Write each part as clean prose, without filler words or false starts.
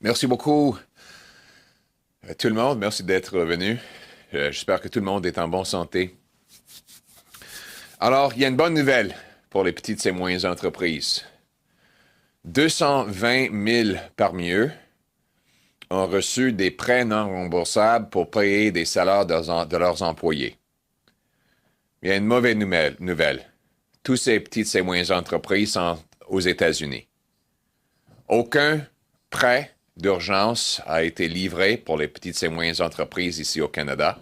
Merci beaucoup à tout le monde. Merci d'être venu. J'espère que tout le monde est en bonne santé. Alors, il y a une bonne nouvelle pour les petites et moyennes entreprises. 220 000 parmi eux ont reçu des prêts non remboursables pour payer des salaires de leurs employés. Il y a une mauvaise nouvelle. Tous ces petites et moyennes entreprises sont aux États-Unis. Aucun prêt d'urgence a été livré pour les petites et moyennes entreprises ici au Canada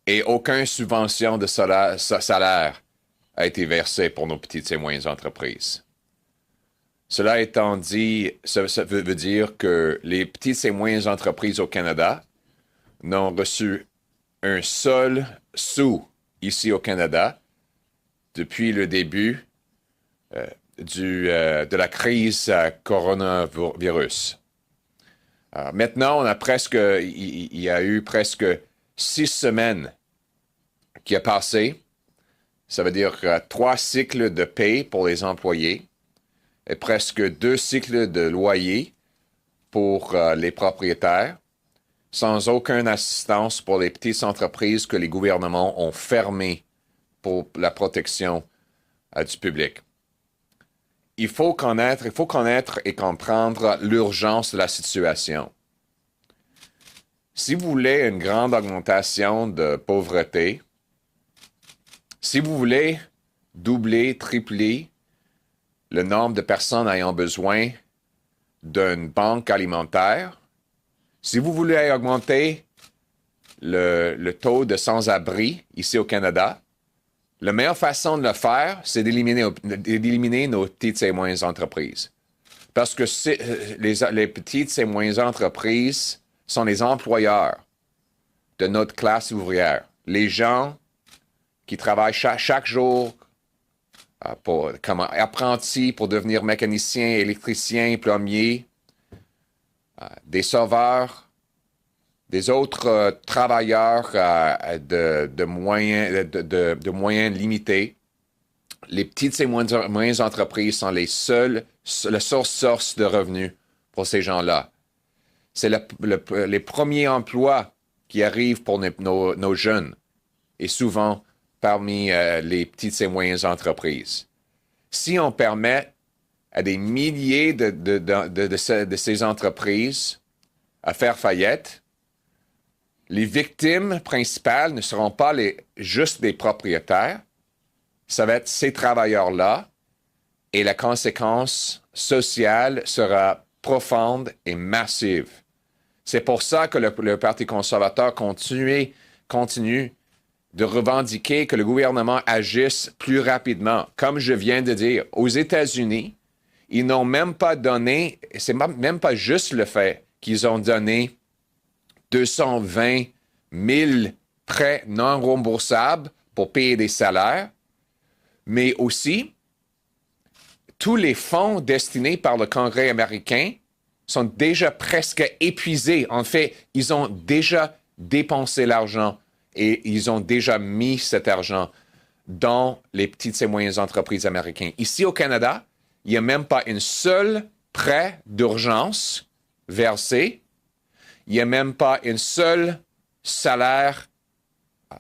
et aucune subvention de salaire a été versée pour nos petites et moyennes entreprises. Cela étant dit, ça veut dire que les petites et moyennes entreprises au Canada n'ont reçu un seul sou ici au Canada depuis le début de la crise coronavirus. Alors, maintenant, il y a eu presque 6 semaines qui a passé. Ça veut dire 3 cycles de paie pour les employés et presque 2 cycles de loyer pour les propriétaires, sans aucune assistance pour les petites entreprises que les gouvernements ont fermées pour la protection du public. Il faut connaître et comprendre l'urgence de la situation. Si vous voulez une grande augmentation de pauvreté, si vous voulez doubler, tripler le nombre de personnes ayant besoin d'une banque alimentaire, si vous voulez augmenter le taux de sans-abri ici au Canada, la meilleure façon de le faire, c'est d'éliminer nos petites et moyennes entreprises. Parce que les petites et moyennes entreprises sont les employeurs de notre classe ouvrière. Les gens qui travaillent chaque jour comme apprentis pour devenir mécaniciens, électriciens, plombiers, des sauveurs, des autres travailleurs de moyens limités. Les petites et moyennes entreprises sont la seule source de revenus pour ces gens-là. C'est les premiers emplois qui arrivent pour nos jeunes et souvent parmi les petites et moyennes entreprises. Si on permet à des milliers de ces entreprises à faire faillite, les victimes principales ne seront pas juste des propriétaires, ça va être ces travailleurs-là et la conséquence sociale sera profonde et massive. C'est pour ça que le Parti conservateur continue de revendiquer que le gouvernement agisse plus rapidement. Comme je viens de dire, aux États-Unis, ils n'ont même pas donné, c'est même pas juste le fait qu'ils ont donné 220 000 prêts non remboursables pour payer des salaires, mais aussi tous les fonds destinés par le Congrès américain sont déjà presque épuisés. En fait, ils ont déjà dépensé l'argent et ils ont déjà mis cet argent dans les petites et moyennes entreprises américaines. Ici au Canada, il n'y a même pas une seule prêt d'urgence versé. Il n'y a même pas un seul salaire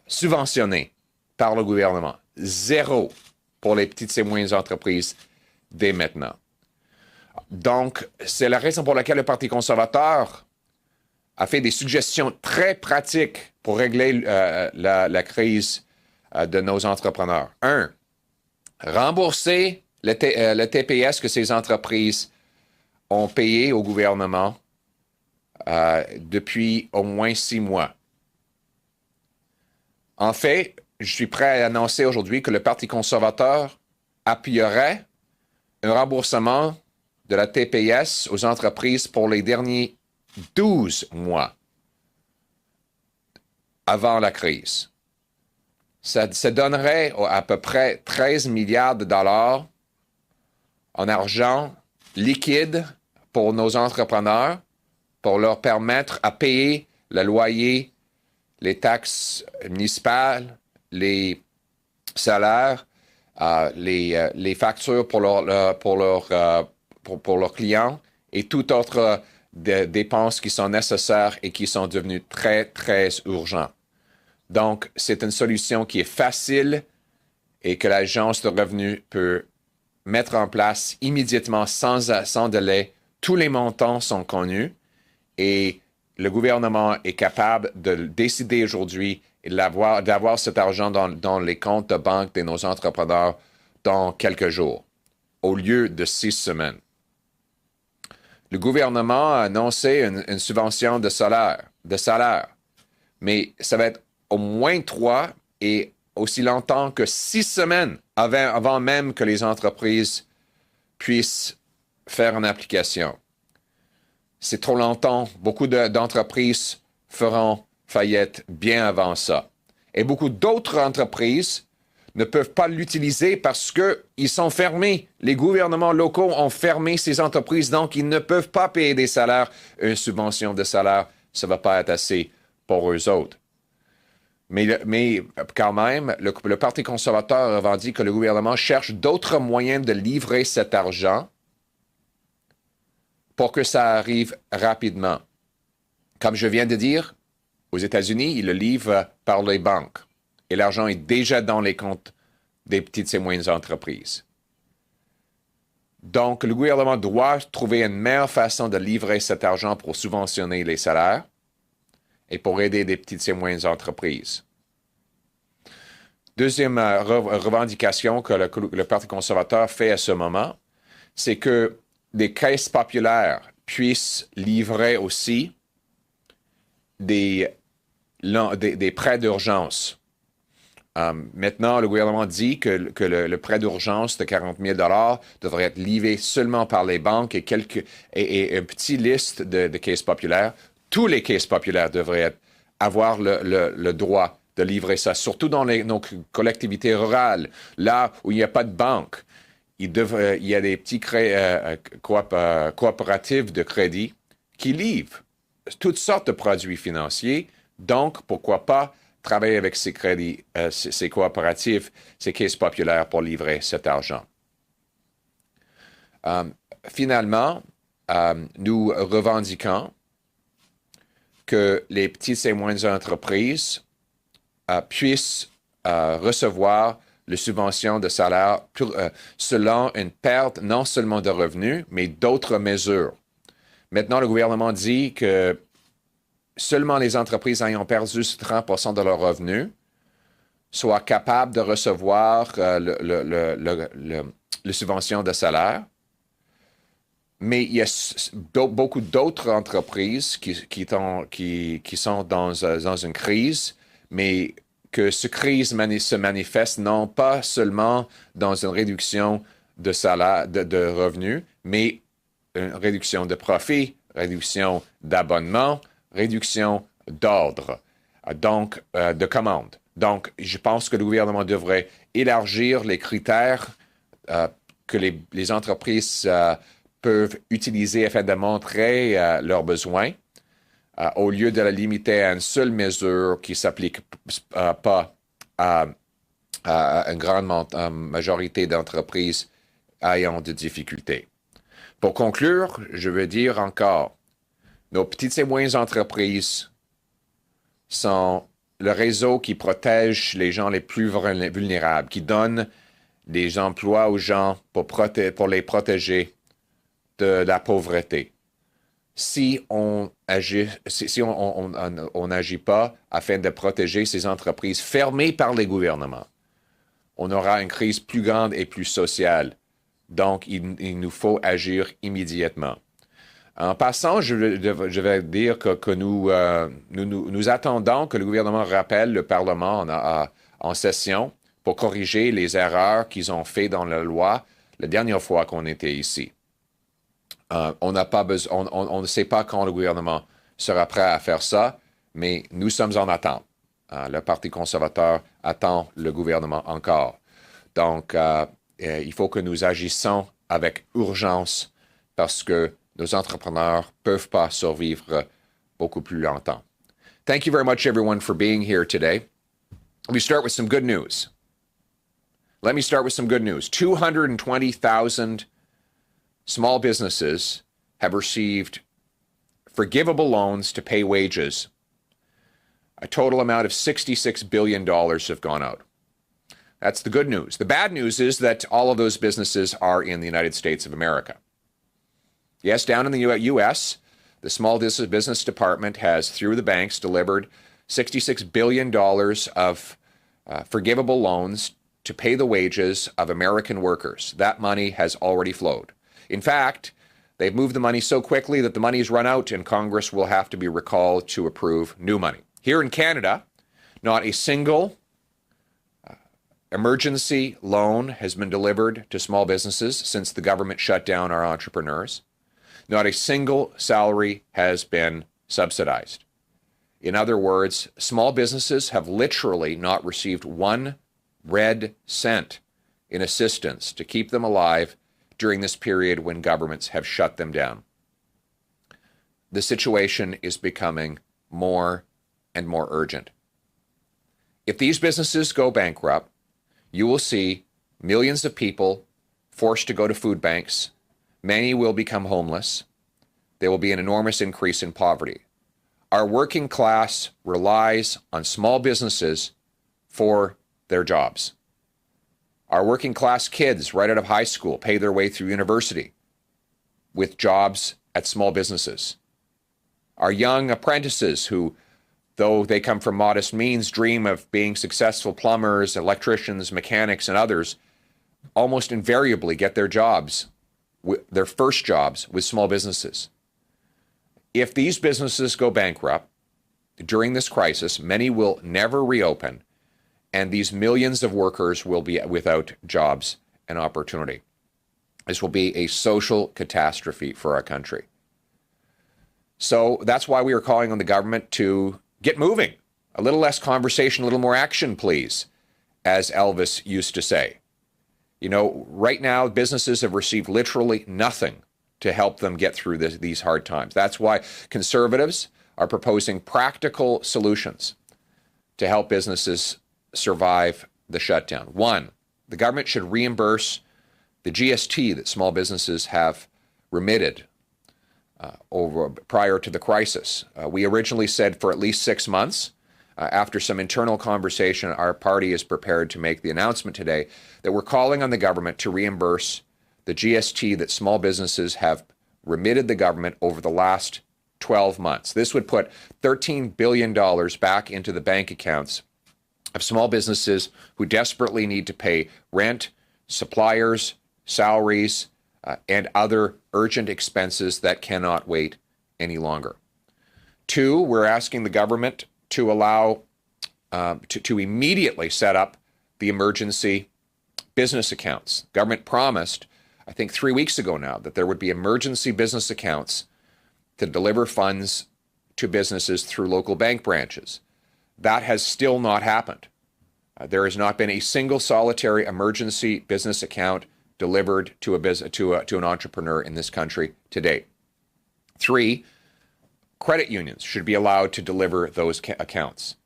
subventionné par le gouvernement. 0 pour les petites et moyennes entreprises dès maintenant. Donc, c'est la raison pour laquelle le Parti conservateur a fait des suggestions très pratiques pour régler la crise de nos entrepreneurs. 1. Rembourser le TPS que ces entreprises ont payé au gouvernement depuis au moins 6 mois. En fait, je suis prêt à annoncer aujourd'hui que le Parti conservateur appuierait un remboursement de la TPS aux entreprises pour les derniers 12 mois avant la crise. Ça donnerait à peu près 13 milliards de dollars en argent liquide pour nos entrepreneurs pour leur permettre à payer le loyer, les taxes municipales, les salaires, les factures pour leurs clients et toute autre dépenses qui sont nécessaires et qui sont devenues très, très urgentes. Donc, c'est une solution qui est facile et que l'Agence de revenus peut mettre en place immédiatement sans délai. Tous les montants sont connus et le gouvernement est capable de décider aujourd'hui et d'avoir cet argent dans les comptes de banque de nos entrepreneurs dans quelques jours, au lieu de 6 semaines. Le gouvernement a annoncé une subvention de salaire, mais ça va être au moins 3 et aussi longtemps que 6 semaines avant même que les entreprises puissent faire une application. C'est trop longtemps. Beaucoup d'entreprises feront faillite bien avant ça. Et beaucoup d'autres entreprises ne peuvent pas l'utiliser parce qu'ils sont fermés. Les gouvernements locaux ont fermé ces entreprises, donc ils ne peuvent pas payer des salaires. Une subvention de salaire, ça ne va pas être assez pour eux autres. Mais quand même, le Parti conservateur revendique que le gouvernement cherche d'autres moyens de livrer cet argent pour que ça arrive rapidement. Comme je viens de dire, aux États-Unis, ils le livrent par les banques. Et l'argent est déjà dans les comptes des petites et moyennes entreprises. Donc, le gouvernement doit trouver une meilleure façon de livrer cet argent pour subventionner les salaires et pour aider des petites et moyennes entreprises. Deuxième revendication que le Parti conservateur fait à ce moment, c'est que des caisses populaires puissent livrer aussi des prêts d'urgence. Maintenant, le gouvernement dit que le prêt d'urgence de 40 000 $ devrait être livré seulement par les banques et une petite liste de caisses populaires. Tous les caisses populaires devraient avoir le droit de livrer ça, surtout dans nos collectivités rurales, là où il n'y a pas de banque. Il y a des petits coopératives de crédit qui livrent toutes sortes de produits financiers. Donc, pourquoi pas travailler avec ces crédits, ces coopératives, ces caisses populaires pour livrer cet argent. Finalement, nous revendiquons que les petites et moyennes entreprises puissent recevoir les subventions de salaire selon une perte non seulement de revenus, mais d'autres mesures. Maintenant, le gouvernement dit que seulement les entreprises ayant perdu 30% de leurs revenus soient capables de recevoir le subvention de salaire. Mais il y a beaucoup d'autres entreprises qui sont dans une crise, mais que cette crise se manifeste non pas seulement dans une réduction de salaire, de revenus, mais une réduction de profit, réduction d'abonnement, réduction d'ordre, donc de commandes. Donc, je pense que le gouvernement devrait élargir les critères que les entreprises peuvent utiliser afin de montrer leurs besoins, au lieu de la limiter à une seule mesure qui ne s'applique pas à une grande majorité d'entreprises ayant des difficultés. Pour conclure, je veux dire encore, nos petites et moyennes entreprises sont le réseau qui protège les gens les plus vulnérables, qui donne des emplois aux gens pour les protéger de la pauvreté. Si on n'agit pas afin de protéger ces entreprises fermées par les gouvernements, on aura une crise plus grande et plus sociale. Donc, il nous faut agir immédiatement. En passant, je vais dire que nous attendons que le gouvernement rappelle le Parlement en session pour corriger les erreurs qu'ils ont faites dans la loi la dernière fois qu'on était ici. On ne sait pas quand le gouvernement sera prêt à faire ça, mais nous sommes en attente. Le Parti conservateur attend le gouvernement encore. Donc, il faut que nous agissions avec urgence parce que nos entrepreneurs ne peuvent pas survivre beaucoup plus longtemps. Thank you very much, everyone, for being here today. Let me start with some good news. 220,000 small businesses have received forgivable loans to pay wages. A total amount of $66 billion have gone out. That's the good news. The bad news is that all of those businesses are in the United States of America. Yes, down in the U.S., the Small Business Department has, through the banks, delivered $66 billion of forgivable loans to pay the wages of American workers. That money has already flowed. In fact, they've moved the money so quickly that the money's run out and Congress will have to be recalled to approve new money. Here in Canada, not a single emergency loan has been delivered to small businesses since the government shut down our entrepreneurs. Not a single salary has been subsidized. In other words, small businesses have literally not received one red cent in assistance to keep them alive during this period when governments have shut them down. The situation is becoming more and more urgent. If these businesses go bankrupt, you will see millions of people forced to go to food banks. Many will become homeless. There will be an enormous increase in poverty. Our working class relies on small businesses for their jobs. Our working class kids right out of high school pay their way through university with jobs at small businesses. Our young apprentices who, though they come from modest means, dream of being successful plumbers, electricians, mechanics, and others, almost invariably get their jobs, their first jobs, with small businesses. If these businesses go bankrupt during this crisis, many will never reopen, and these millions of workers will be without jobs and opportunity. This will be a social catastrophe for our country. So that's why we are calling on the government to get moving. A little less conversation, a little more action, please, as Elvis used to say. You know, right now, businesses have received literally nothing to help them get through these hard times. That's why conservatives are proposing practical solutions to help businesses survive the shutdown. One, the government should reimburse the GST that small businesses have remitted prior to the crisis. We originally said for at least 6 months. After some internal conversation, our party is prepared to make the announcement today that we're calling on the government to reimburse the GST that small businesses have remitted the government over the last 12 months. This would put $13 billion back into the bank accounts of small businesses who desperately need to pay rent, suppliers, salaries, and other urgent expenses that cannot wait any longer. Two, we're asking the government to allow, to immediately set up the emergency business accounts. Government promised, I think 3 weeks ago now, that there would be emergency business accounts to deliver funds to businesses through local bank branches. That has still not happened. There has not been a single solitary emergency business account delivered to an entrepreneur in this country to date. Three, credit unions should be allowed to deliver those accounts.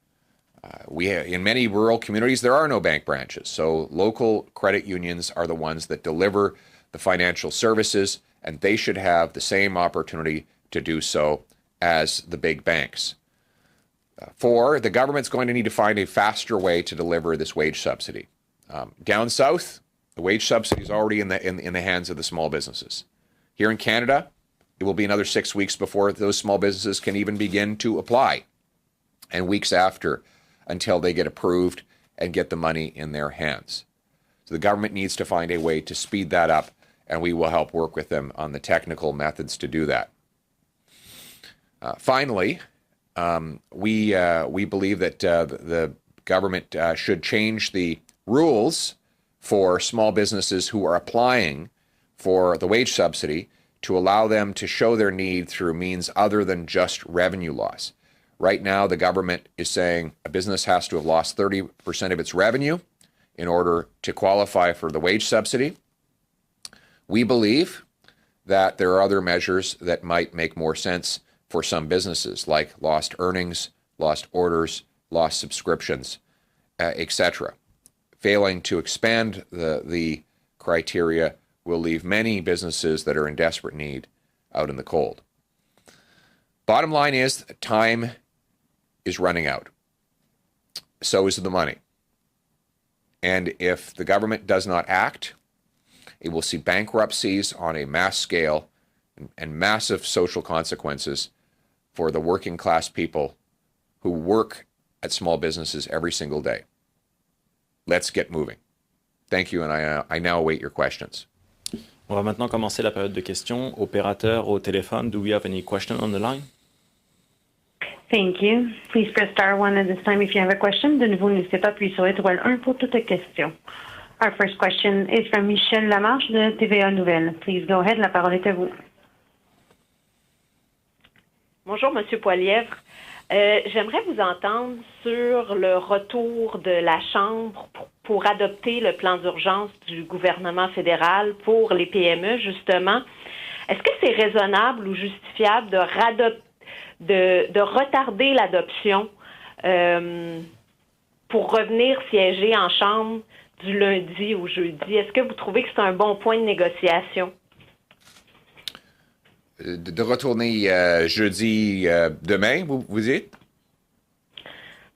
In many rural communities, there are no bank branches, so local credit unions are the ones that deliver the financial services, and they should have the same opportunity to do so as the big banks. Four, the government's going to need to find a faster way to deliver this wage subsidy. Down south, the wage subsidy is already in the hands of the small businesses. Here in Canada, it will be another 6 weeks before those small businesses can even begin to apply, and weeks after until they get approved and get the money in their hands. So the government needs to find a way to speed that up, and we will help work with them on the technical methods to do that. Finally, we believe that the government should change the rules for small businesses who are applying for the wage subsidy to allow them to show their need through means other than just revenue loss. Right now, the government is saying a business has to have lost 30% of its revenue in order to qualify for the wage subsidy. We believe that there are other measures that might make more sense for some businesses, like lost earnings, lost orders, lost subscriptions, etc. Failing to expand the criteria will leave many businesses that are in desperate need out in the cold. Bottom line is, time is running out. So is the money. And if the government does not act, it will see bankruptcies on a mass scale and massive social consequences for the working class people who work at small businesses every single day. Let's get moving. Thank you, and I now await your questions. On va maintenant commencer la période de questions. Opérateur au téléphone, do we have any question on the line? Thank you. Please press star 1 at this time if you have a question. De nouveau, n'hésitez pas à appuyer sur étoile 1 pour toute question. Our first question is from Michel Lamarche de TVA Nouvelles. Please go ahead. La parole est à vous. Bonjour, Monsieur Poilievre. J'aimerais vous entendre sur le retour de la Chambre pour adopter le plan d'urgence du gouvernement fédéral pour les PME, justement. Est-ce que c'est raisonnable ou justifiable de retarder l'adoption pour revenir siéger en Chambre du lundi au jeudi? Est-ce que vous trouvez que c'est un bon point de négociation? De retourner jeudi demain, vous dites?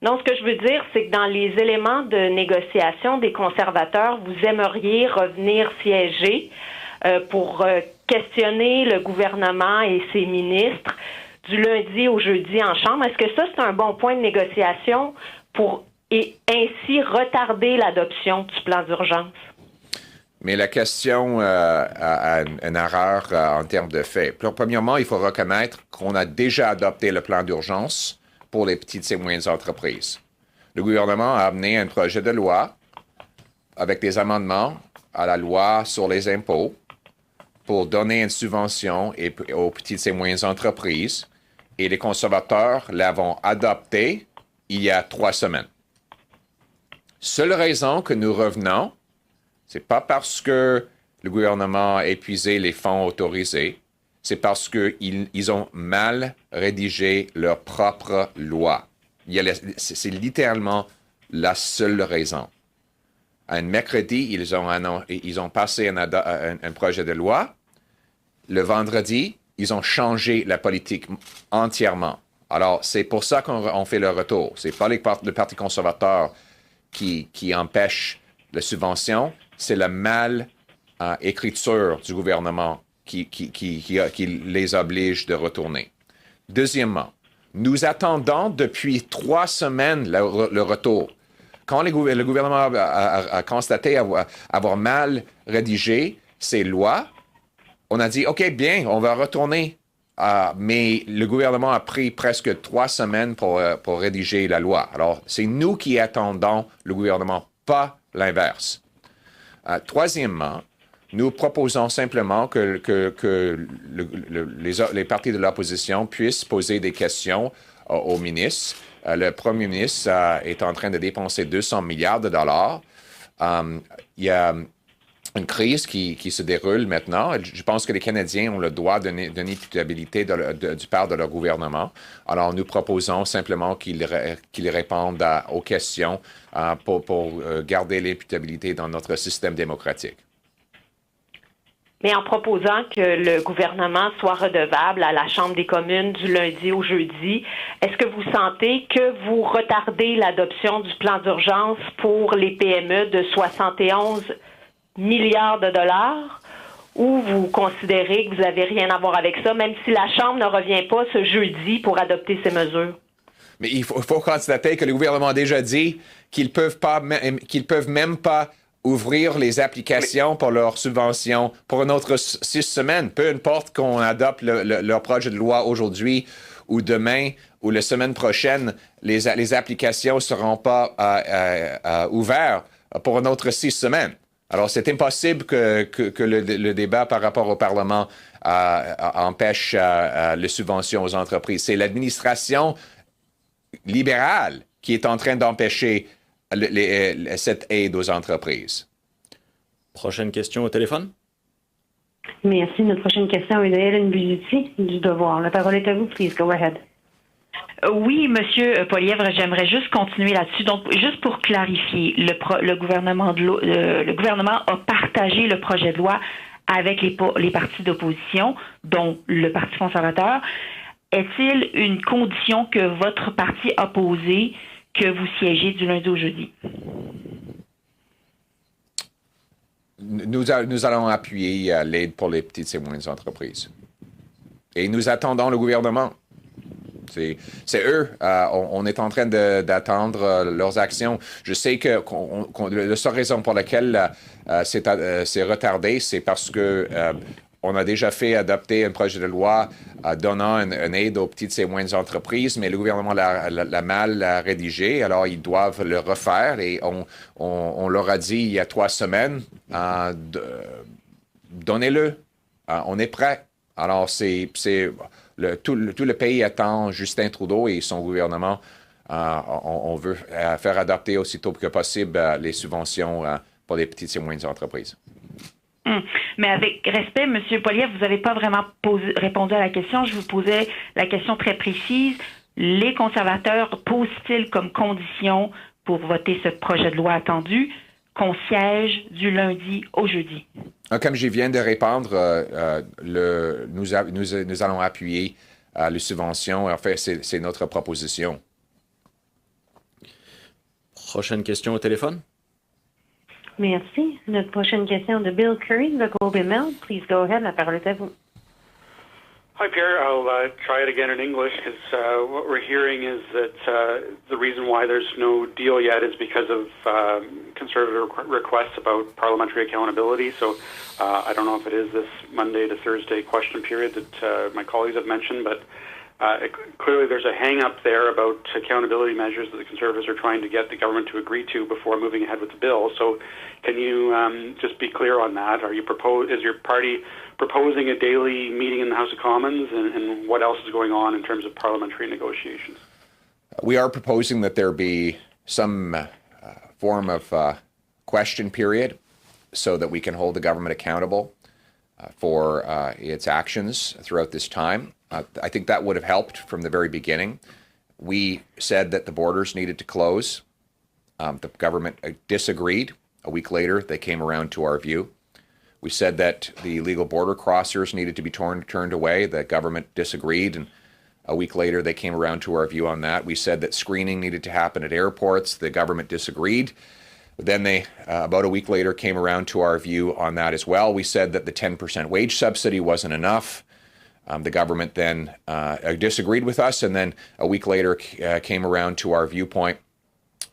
Non, ce que je veux dire, c'est que dans les éléments de négociation des conservateurs, vous aimeriez revenir siéger pour questionner le gouvernement et ses ministres du lundi au jeudi en Chambre. Est-ce que ça, c'est un bon point de négociation pour et ainsi retarder l'adoption du plan d'urgence? Mais la question a une erreur en termes de fait. Premièrement, il faut reconnaître qu'on a déjà adopté le plan d'urgence pour les petites et moyennes entreprises. Le gouvernement a amené un projet de loi avec des amendements à la loi sur les impôts pour donner une subvention aux petites et moyennes entreprises. Et les conservateurs l'avons adopté il y a 3 semaines. Seule raison que nous revenons, c'est pas parce que le gouvernement a épuisé les fonds autorisés, c'est parce qu'ils ont mal rédigé leur propre loi. C'est littéralement la seule raison. Un mercredi, ils ont passé un projet de loi. Le vendredi, ils ont changé la politique entièrement. Alors, c'est pour ça qu'on fait le retour. C'est pas le Parti conservateur qui empêche la subvention, c'est la écriture du gouvernement qui les oblige de retourner. Deuxièmement, nous attendons depuis 3 semaines le retour. Quand le gouvernement a constaté avoir mal rédigé ses lois, on a dit, OK, bien, on va retourner. Mais le gouvernement a pris presque 3 semaines pour rédiger la loi. Alors, c'est nous qui attendons le gouvernement, pas l'inverse. Troisièmement, nous proposons simplement que les partis de l'opposition puissent poser des questions au ministre. Le premier ministre est en train de dépenser 200 milliards de dollars. Il y a une crise qui se déroule maintenant. Je pense que les Canadiens ont le droit d'une imputabilité du part de leur gouvernement. Alors, nous proposons simplement qu'ils répondent aux questions pour garder l'imputabilité dans notre système démocratique. Mais en proposant que le gouvernement soit redevable à la Chambre des communes du lundi au jeudi, est-ce que vous sentez que vous retardez l'adoption du plan d'urgence pour les PME de 71 milliards de dollars, ou vous considérez que vous n'avez rien à voir avec ça, même si la Chambre ne revient pas ce jeudi pour adopter ces mesures? Mais il faut constater que le gouvernement a déjà dit qu'ils peuvent même pas ouvrir les applications pour leurs subventions pour une autre 6 semaines. Peu importe qu'on adopte leur projet de loi aujourd'hui ou demain ou la semaine prochaine, les applications ne seront pas ouvertes pour une autre 6 semaines. Alors, c'est impossible que le débat par rapport au Parlement empêche les subventions aux entreprises. C'est l'administration libérale qui est en train d'empêcher cette aide aux entreprises. Prochaine question au téléphone. Merci. Notre prochaine question est de Hélène Buzuti du Devoir. La parole est à vous. Please go ahead. Oui, Monsieur Poilievre, j'aimerais juste continuer là-dessus. Donc, juste pour clarifier, le gouvernement a partagé le projet de loi avec les partis d'opposition, dont le Parti conservateur. Est-il une condition que votre parti a posée que vous siégez du lundi au jeudi? Nous allons appuyer l'aide pour les petites et moyennes entreprises. Et nous attendons le gouvernement. C'est eux. On est en train d'attendre leurs actions. Je sais que la seule raison pour laquelle c'est retardé, c'est parce que on a déjà fait adopter un projet de loi donnant une aide aux petites et moyennes entreprises, mais le gouvernement l'a mal rédigé, alors ils doivent le refaire et on leur a dit il y a 3 semaines, donnez-le, on est prêt. Alors tout le pays attend Justin Trudeau et son gouvernement. On veut faire adopter aussitôt que possible les subventions pour les petites et moyennes entreprises. Mais avec respect, M. Poilievre, vous n'avez pas vraiment répondu à la question. Je vous posais la question très précise. Les conservateurs posent-ils comme condition pour voter ce projet de loi attendu qu'on siège du lundi au jeudi? Comme je viens de répondre, nous allons appuyer les subventions. En fait, c'est notre proposition. Prochaine question au téléphone. Merci. Notre prochaine question de Bill Curry de Globe and Mail. Please go ahead. La parole est à vous. Hi, Pierre. I'll try it again in English because what we're hearing is that the reason why there's no deal yet is because of Conservative requests about parliamentary accountability. So I don't know if it is this Monday to Thursday question period that my colleagues have mentioned, but clearly there's a hang-up there about accountability measures that the Conservatives are trying to get the government to agree to before moving ahead with the bill. So can you just be clear on that? Is your party proposing a daily meeting in the House of Commons, and what else is going on in terms of parliamentary negotiations? We are proposing that there be some form of question period so that we can hold the government accountable for its actions throughout this time. I think that would have helped from the very beginning. We said that the borders needed to close. The government disagreed. A week later, they came around to our view. We said that the illegal border crossers needed to be turned away. The government disagreed, and a week later, they came around to our view on that. We said that screening needed to happen at airports. The government disagreed. Then they, about a week later, came around to our view on that as well. We said that the 10% wage subsidy wasn't enough. The government then disagreed with us, and then a week later came around to our viewpoint.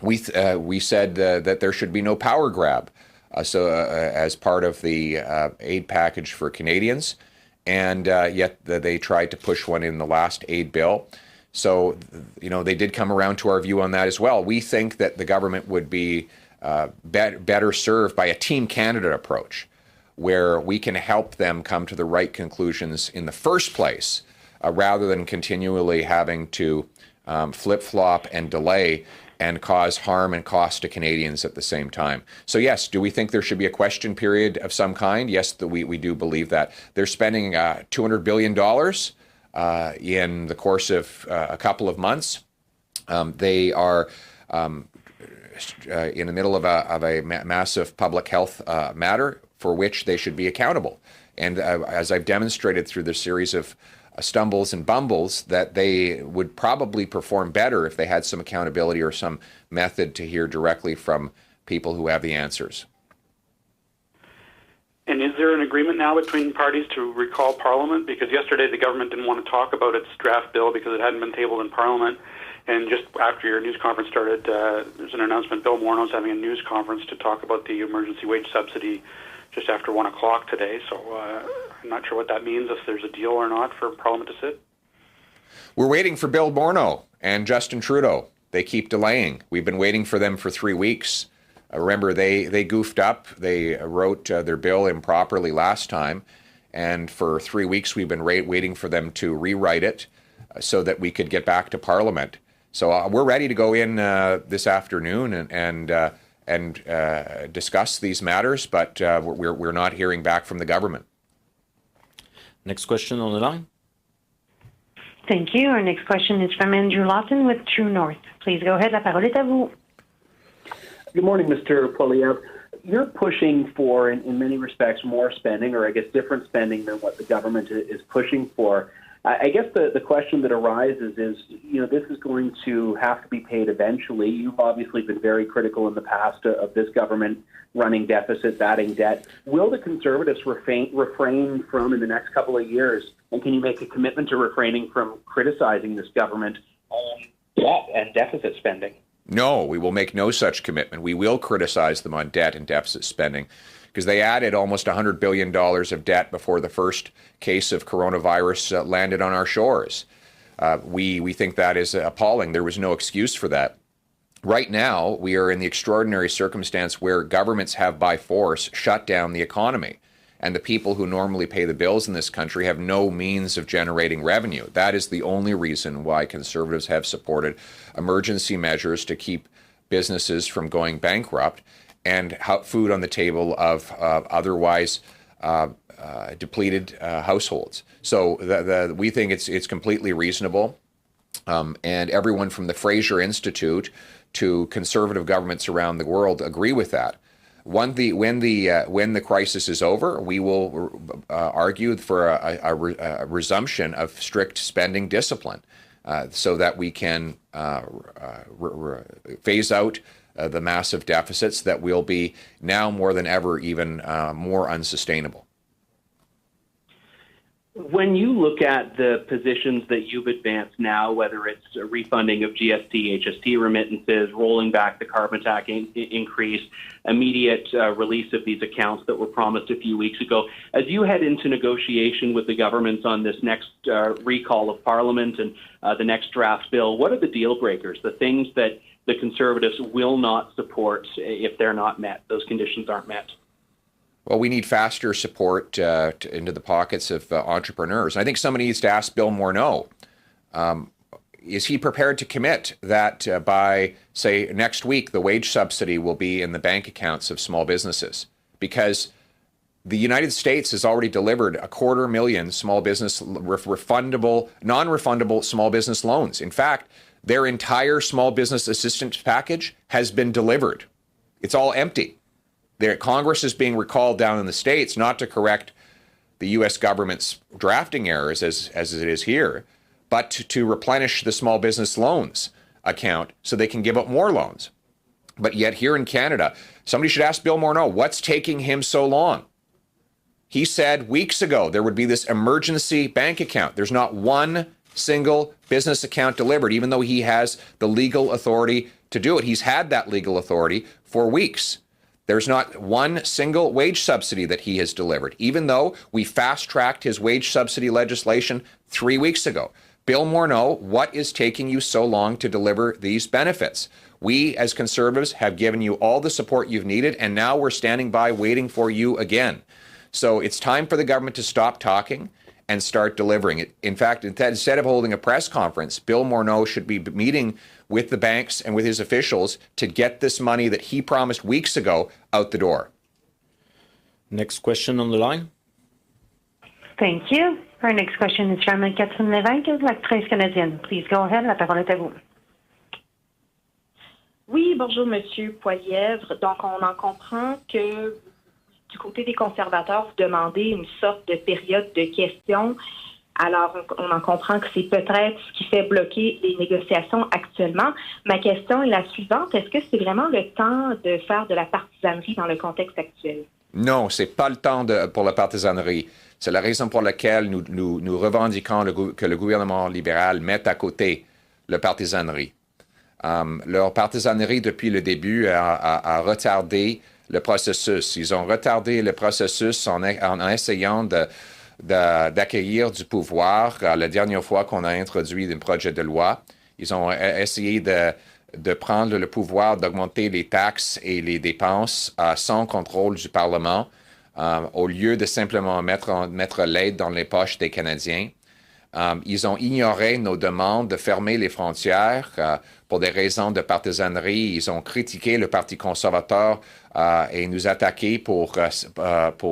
We said that there should be no power grab as part of the aid package for Canadians, and yet they tried to push one in the last aid bill. So, they did come around to our view on that as well. We think that the government would be better served by a Team Canada approach, where we can help them come to the right conclusions in the first place, rather than continually having to flip-flop and delay and cause harm and cost to Canadians at the same time. So yes, do we think there should be a question period of some kind? Yes, we do believe that. They're spending $200 billion in the course of a couple of months. They are in the middle of a massive public health matter for which they should be accountable. And as I've demonstrated through the series of stumbles and bumbles, that they would probably perform better if they had some accountability or some method to hear directly from people who have the answers. And is there an agreement now between parties to recall Parliament? Because yesterday the government didn't want to talk about its draft bill because it hadn't been tabled in Parliament. And just after your news conference started, there's an announcement Bill Morneau's having a news conference to talk about the emergency wage subsidy just after 1 o'clock today. So I'm not sure what that means, if there's a deal or not for Parliament to sit. We're waiting for Bill Morneau and Justin Trudeau. They keep delaying. We've been waiting for them for 3 weeks. Remember, they goofed up. They wrote their bill improperly last time. And for 3 weeks, we've been waiting for them to rewrite it so that we could get back to Parliament. So we're ready to go in this afternoon and discuss these matters, but we're not hearing back from the government. Next question on the line. Thank you. Our next question is from Andrew Lawson with True North. Please go ahead. La parole est à vous. Good morning, Mr. Poilievre. you're pushing for, in many respects, more spending, or I guess different spending than what the government is pushing for. I guess the question that arises is, this is going to have to be paid eventually. You've obviously been very critical in the past of this government running deficits, adding debt. Will the Conservatives refrain from, in the next couple of years, and can you make a commitment to refraining from criticizing this government on debt and deficit spending? No, we will make no such commitment. We will criticize them on debt and deficit spending because they added almost $100 billion of debt before the first case of coronavirus landed on our shores. We think that is appalling. There was no excuse for that. Right now, we are in the extraordinary circumstance where governments have by force shut down the economy. And the people who normally pay the bills in this country have no means of generating revenue. That is the only reason why Conservatives have supported emergency measures to keep businesses from going bankrupt and food on the table of otherwise depleted households. So we think it's completely reasonable. And everyone from the Fraser Institute to conservative governments around the world agree with that. When the crisis is over, we will argue for a resumption of strict spending discipline, so that we can phase out the massive deficits that will be now more than ever even more unsustainable. When you look at the positions that you've advanced now, whether it's a refunding of GST, HST remittances, rolling back the carbon tax increase, immediate release of these accounts that were promised a few weeks ago, as you head into negotiation with the governments on this next recall of Parliament and the next draft bill, what are the deal breakers, the things that the Conservatives will not support if they're not met, those conditions aren't met? Well, we need faster support into the pockets of entrepreneurs. And I think somebody needs to ask Bill Morneau, is he prepared to commit that by, say, next week, the wage subsidy will be in the bank accounts of small businesses? Because the United States has already delivered 250,000 small business non-refundable small business loans. In fact, their entire small business assistance package has been delivered. It's all empty. Congress is being recalled down in the States not to correct the U.S. government's drafting errors as it is here, but to replenish the small business loans account so they can give out more loans. But yet here in Canada, somebody should ask Bill Morneau, what's taking him so long? He said weeks ago there would be this emergency bank account. There's not one single business account delivered, even though he has the legal authority to do it. He's had that legal authority for weeks. There's not one single wage subsidy that he has delivered, even though we fast-tracked his wage subsidy legislation 3 weeks ago. Bill Morneau, what is taking you so long to deliver these benefits? We, as Conservatives, have given you all the support you've needed, and now we're standing by waiting for you again. So it's time for the government to stop talking and start delivering it. In fact, instead of holding a press conference, Bill Morneau should be meeting with the banks and with his officials to get this money that he promised weeks ago out the door. Next question on the line. Thank you. Our next question is from Catherine Lévesque de la Presse canadienne. Please go ahead. La parole est à vous. Oui, bonjour, Monsieur Poilievre. Donc, on en comprend que du côté des conservateurs, vous demandez une sorte de période de questions. Alors, on en comprend que c'est peut-être ce qui fait bloquer les négociations actuellement. Ma question est la suivante. Est-ce que c'est vraiment le temps de faire de la partisanerie dans le contexte actuel? Non, c'est pas le temps pour la partisanerie. C'est la raison pour laquelle nous revendiquons que le gouvernement libéral mette à côté la partisanerie. Leur partisanerie, depuis le début, a retardé le processus. Ils ont retardé le processus en essayant d'accueillir du pouvoir. La dernière fois qu'on a introduit un projet de loi, ils ont essayé de prendre le pouvoir d'augmenter les taxes et les dépenses sans contrôle du Parlement, au lieu de simplement mettre l'aide dans les poches des Canadiens. Ils ont ignoré nos demandes de fermer les frontières pour des raisons de partisanerie. Ils ont critiqué le Parti conservateur et nous attaqué pour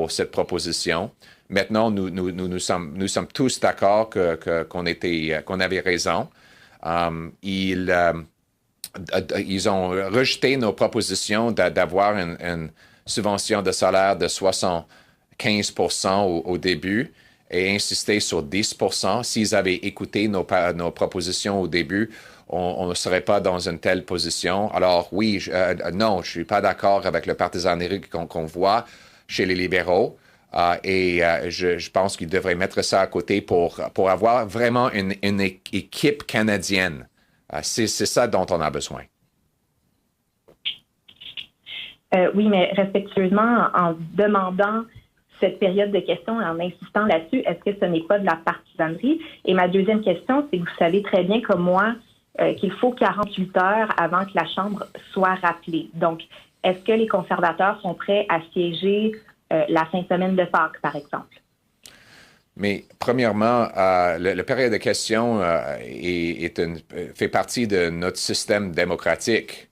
cette proposition. Maintenant, nous sommes tous d'accord qu'on avait raison. Ils ont rejeté nos propositions d'avoir subvention de salaire de 75% au début et insister sur 10%. S'ils avaient écouté nos propositions au début, on ne serait pas dans une telle position. Alors oui, non, je ne suis pas d'accord avec le partisanerie qu'on voit chez les libéraux. Je pense qu'ils devraient mettre ça à côté pour avoir vraiment une équipe canadienne. C'est ça dont on a besoin. Oui, mais respectueusement, en demandant cette période de questions et en insistant là-dessus, est-ce que ce n'est pas de la partisanerie? Et ma deuxième question, c'est que vous savez très bien comme moi qu'il faut 48 heures avant que la Chambre soit rappelée. Donc, est-ce que les conservateurs sont prêts à siéger la fin de semaine de Pâques, par exemple? Mais premièrement, la période de questions fait partie de notre système démocratique.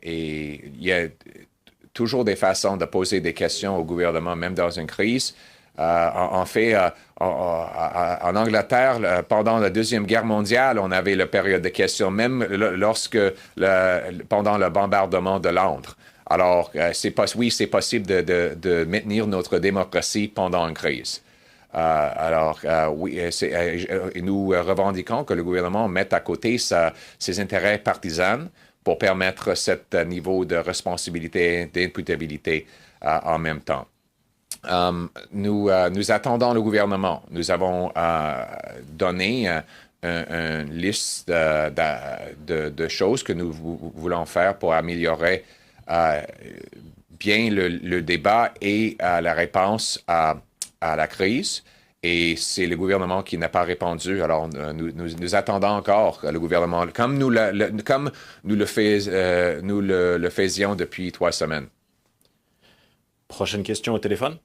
Et il y a toujours des façons de poser des questions au gouvernement, même dans une crise. En fait, en Angleterre, pendant la Deuxième Guerre mondiale, on avait la période de questions, même pendant le bombardement de Londres. Alors, c'est possible de maintenir notre démocratie pendant une crise. Nous revendiquons que le gouvernement mette à côté ses intérêts partisans pour permettre ce niveau de responsabilité, d'imputabilité en même temps. Nous attendons le gouvernement. Nous avons donné une liste de choses que nous voulons faire pour améliorer bien le débat et la réponse à la crise. Et c'est le gouvernement qui n'a pas répondu. Alors, nous attendons encore le gouvernement, comme nous le faisions depuis 3 semaines. Prochaine question au téléphone.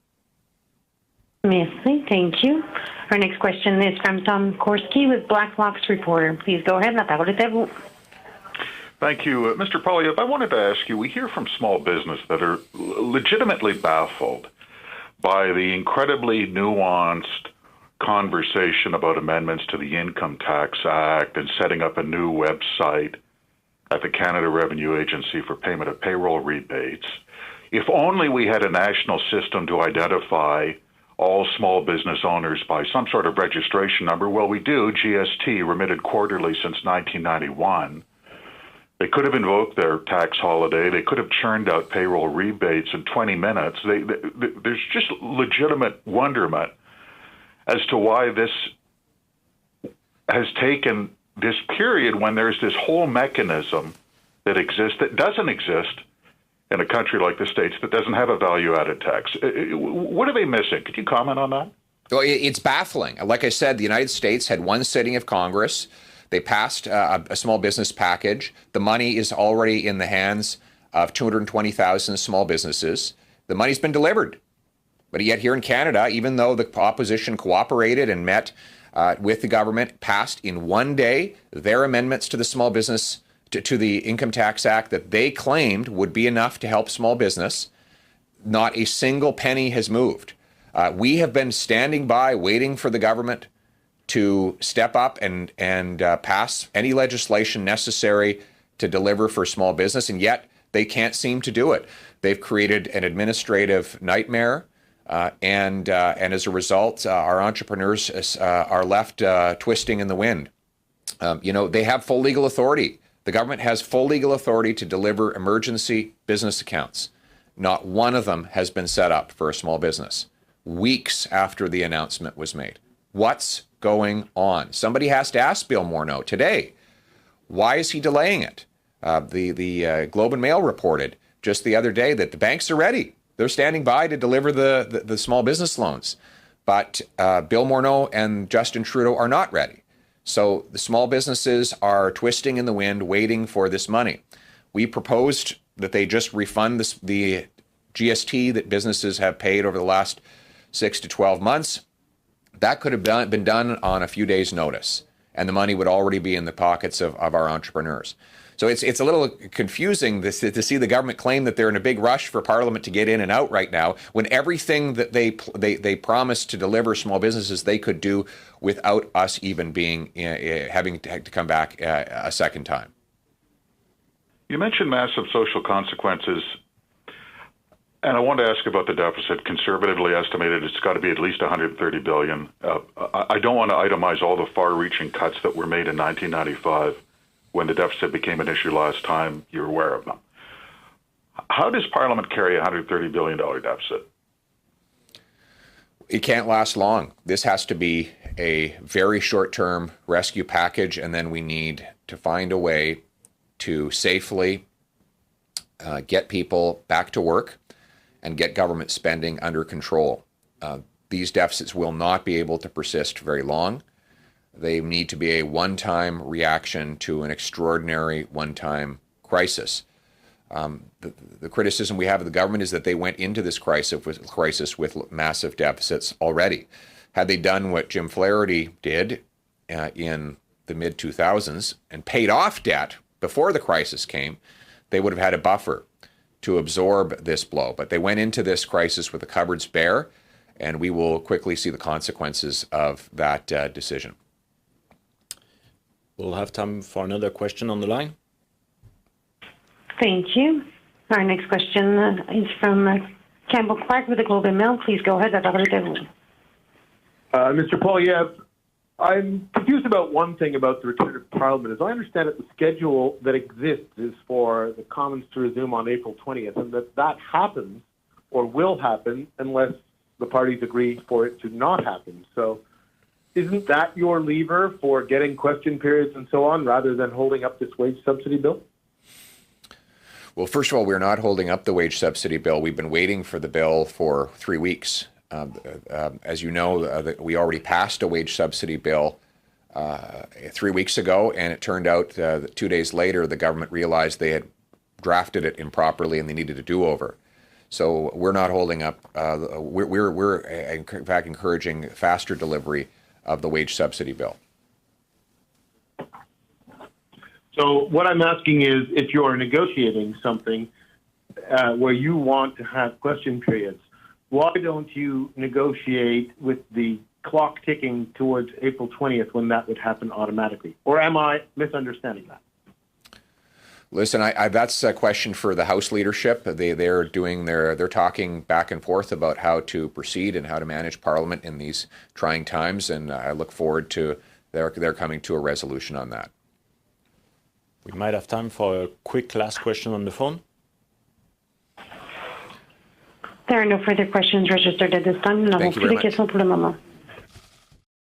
Merci. Thank you. Our next question is from Tom Korski with Blacklock's Reporter. Please go ahead. La parole est à vous. Thank you. Mr. Poilievre, I wanted to ask you, we hear from small business that are legitimately baffled by the incredibly nuanced conversation about amendments to the Income Tax Act and setting up a new website at the Canada Revenue Agency for payment of payroll rebates. If only we had a national system to identify all small business owners by some sort of registration number. Well, we do, GST, remitted quarterly since 1991. They could have invoked their tax holiday. They could have churned out payroll rebates in 20 minutes. There's just legitimate wonderment as to why this has taken this period when there's this whole mechanism that exists that doesn't exist in a country like the States that doesn't have a value-added tax. What are they missing? Could you comment on that? Well, it's baffling. Like I said, the United States had one sitting of Congress. They passed a small business package. The money is already in the hands of 220,000 small businesses. The money's been delivered. But yet here in Canada, even though the opposition cooperated and met with the government, passed in one day their amendments to the small business, to the Income Tax Act that they claimed would be enough to help small business. Not a single penny has moved. We have been standing by, waiting for the government to step up and pass any legislation necessary to deliver for small business, and yet they can't seem to do it. They've created an administrative nightmare, and as a result, our entrepreneurs are left twisting in the wind. They have full legal authority. The government has full legal authority to deliver emergency business accounts. Not one of them has been set up for a small business weeks after the announcement was made. What's going on? Somebody has to ask Bill Morneau today. Why is he delaying it? The Globe and Mail reported just the other day that the banks are ready. They're standing by to deliver the small business loans. But Bill Morneau and Justin Trudeau are not ready. So the small businesses are twisting in the wind, waiting for this money. We proposed that they just refund the GST that businesses have paid over the last 6 to 12 months. That could have been done on a few days' notice, and the money would already be in the pockets of our entrepreneurs. So it's a little confusing to see the government claim that they're in a big rush for Parliament to get in and out right now, when everything that they promised to deliver small businesses they could do without us even having to come back a second time. You mentioned massive social consequences And I want to ask about the deficit. Conservatively estimated, it's got to be at least $130 billion. I don't want to itemize all the far-reaching cuts that were made in 1995 when the deficit became an issue last time. You're aware of them. How does Parliament carry a $130 billion deficit? It can't last long. This has to be a very short-term rescue package, and then we need to find a way to safely get people back to work and get government spending under control. These deficits will not be able to persist very long. They need to be a one-time reaction to an extraordinary one-time crisis. The criticism we have of the government is that they went into this crisis with massive deficits already. Had they done what Jim Flaherty did in the mid-2000s and paid off debt before the crisis came, they would have had a buffer to absorb this blow. But they went into this crisis with the cupboards bare, and we will quickly see the consequences of that decision. We'll have time for another question on the line. Thank you. Our next question is from Campbell Clark with the Globe and Mail. Please go ahead. Mr. Poilievre, I'm confused about one thing about the return of Parliament. As I understand it, the schedule that exists is for the Commons to resume on April 20th, and that happens or will happen unless the parties agree for it to not happen. So isn't that your lever for getting question periods and so on, rather than holding up this wage subsidy bill? Well, first of all, we're not holding up the wage subsidy bill. We've been waiting for the bill for 3 weeks. As you know, we already passed a wage subsidy bill 3 weeks ago, and it turned out that 2 days later, the government realized they had drafted it improperly and they needed a do-over. So we're not holding up. We're in fact encouraging faster delivery of the wage subsidy bill. So what I'm asking is, if you're negotiating something where you want to have question periods, why don't you negotiate with the clock ticking towards April 20th when that would happen automatically? Or am I misunderstanding that? Listen, that's a question for the House leadership. They're talking back and forth about how to proceed and how to manage Parliament in these trying times, and I look forward to their coming to a resolution on that. We might have time for a quick last question on the phone. There are no further questions registered at this time. Nous n'avons plus de questions pour le moment.